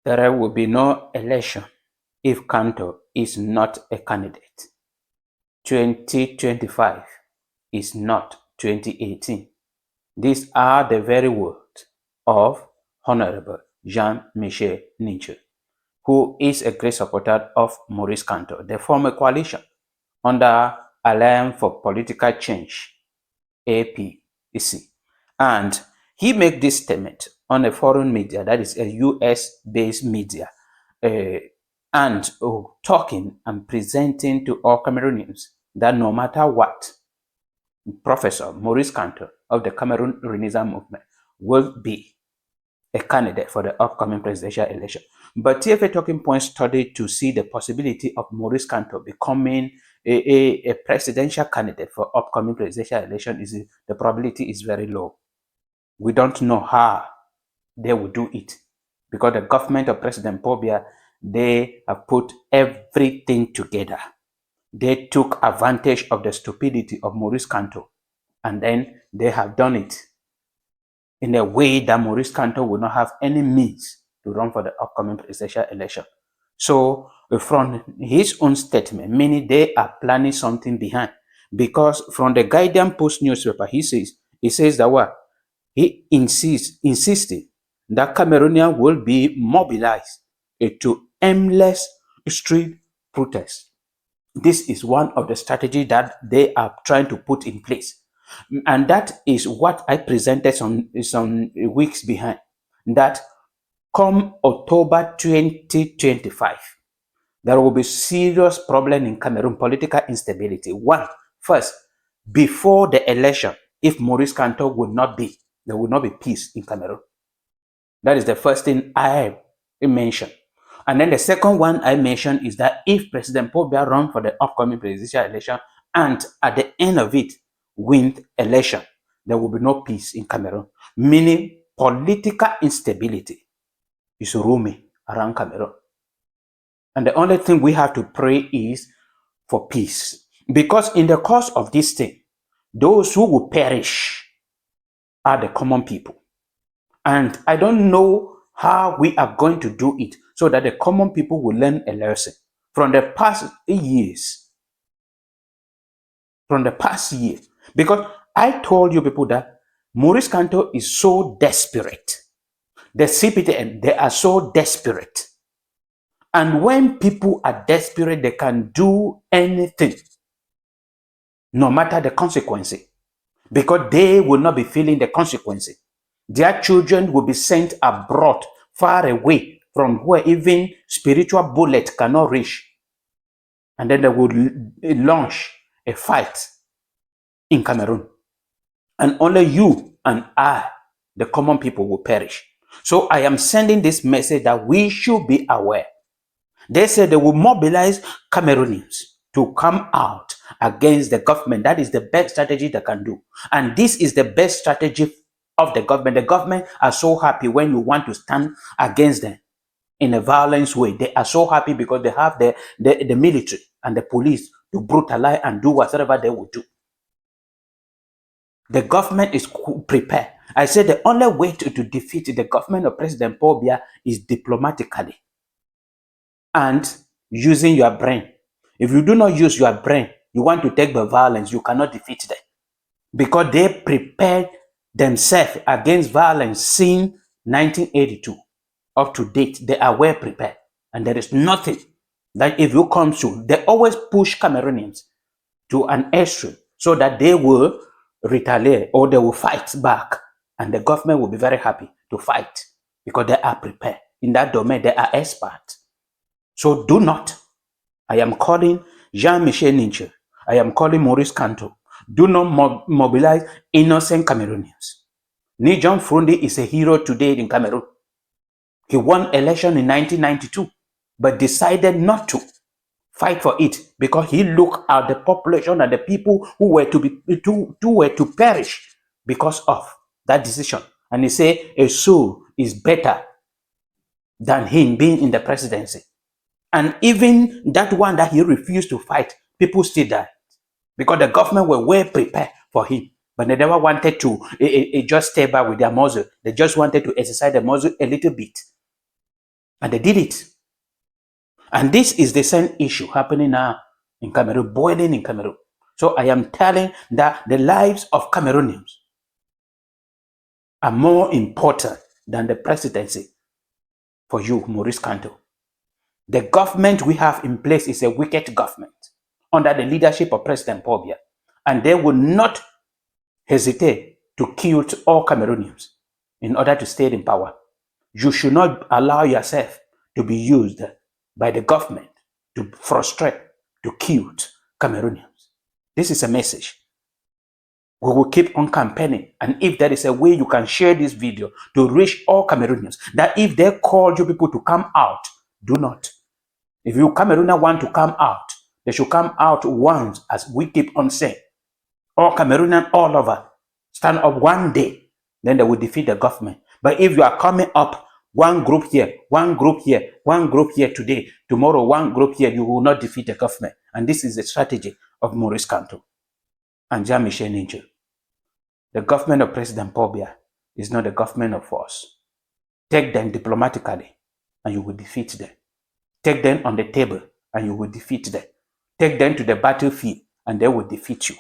There will be no election if Kamto is not a candidate. 2025 is not 2018. These are the very words of Honorable Jean-Michel Ninche, who is a great supporter of Maurice Kamto. They form a coalition under Alliance for Political Change, APC. And he made this statement on a foreign media, that is a US-based media, and talking and presenting to all Cameroonians that no matter what, Professor Maurice Kamto of the Cameroon Renaissance Movement will be a candidate for the upcoming presidential election. But TFA Talking Point studied to see the possibility of Maurice Kamto becoming a presidential candidate for upcoming presidential election. The probability is very low. We don't know how they will do it, because the government of President Paul Biya, they have put everything together. They took advantage of the stupidity of Maurice Kamto, and then they have done it in a way that Maurice Kamto will not have any means to run for the upcoming presidential election. So from his own statement, meaning they are planning something behind, because from the Guardian Post newspaper, he says that what? He insisted that Cameroonians will be mobilized to aimless street protests. This is one of the strategies that they are trying to put in place. And that is what I presented some weeks behind, that come October 2025, there will be serious problem in Cameroon, political instability. First, before the election, if Maurice Kamto would not be, there will not be peace in Cameroon. That is the first thing I mentioned. And then the second one I mentioned is that if President Paul Biya runs for the upcoming presidential election and at the end of it win election, there will be no peace in Cameroon, meaning political instability is roaming around Cameroon. And the only thing we have to pray is for peace, because in the course of this thing, those who will perish are the common people. And I don't know how we are going to do it so that the common people will learn a lesson from the past years. Because I told you people that Maurice Kamto is so desperate. The CPTN, they are so desperate. And when people are desperate, they can do anything, no matter the consequences, because they will not be feeling the consequences. Their children will be sent abroad, far away from where even spiritual bullet cannot reach. And then they will launch a fight in Cameroon. And only you and I, the common people, will perish. So I am sending this message that we should be aware. They said they will mobilize Cameroonians to come out against the government. That is the best strategy they can do. And this is the best strategy of the government. The government are so happy when you want to stand against them in a violent way. They are so happy because they have the military and the police to brutalize and do whatever they will do. The government is prepared. I said the only way to defeat the government of President Paul Biya is diplomatically and using your brain. If you do not use your brain, you want to take the violence, you cannot defeat them. Because they prepared themselves against violence since 1982. Up to date, they are well prepared. And there is nothing that if you come to, they always push Cameroonians to an extreme so that they will retaliate or they will fight back. And the government will be very happy to fight because they are prepared. In that domain, they are experts. So do not. I am calling Jean-Michel Ninche. I am calling Maurice Kamto. Do not mobilize innocent Cameroonians. Nijon Frundi is a hero today in Cameroon. He won election in 1992, but decided not to fight for it because he looked at the population and the people who were to perish because of that decision. And he said a soul is better than him being in the presidency. And even that one that he refused to fight, people still died because the government were well prepared for him. But they never wanted to just stay back with their muzzle. They just wanted to exercise the muzzle a little bit. And they did it. And this is the same issue happening now in Cameroon, boiling in Cameroon. So I am telling that the lives of Cameroonians are more important than the presidency for you, Maurice Kamto. The government we have in place is a wicked government under the leadership of President Paul Biya. And they will not hesitate to kill all Cameroonians in order to stay in power. You should not allow yourself to be used by the government to frustrate, to kill Cameroonians. This is a message. We will keep on campaigning. And if there is a way you can share this video to reach all Cameroonians, that if they call you people to come out, do not. If you Cameroonians want to come out, they should come out once, as we keep on saying. All Cameroonians all over stand up one day, then they will defeat the government. But if you are coming up, one group here, one group here, one group here today, tomorrow one group here, you will not defeat the government. And this is the strategy of Maurice Kamto and Jean-Michel Ninja. The government of President Paul Biya is not the government of force. Take them diplomatically and you will defeat them. Take them on the table and you will defeat them. Take them to the battlefield and they will defeat you.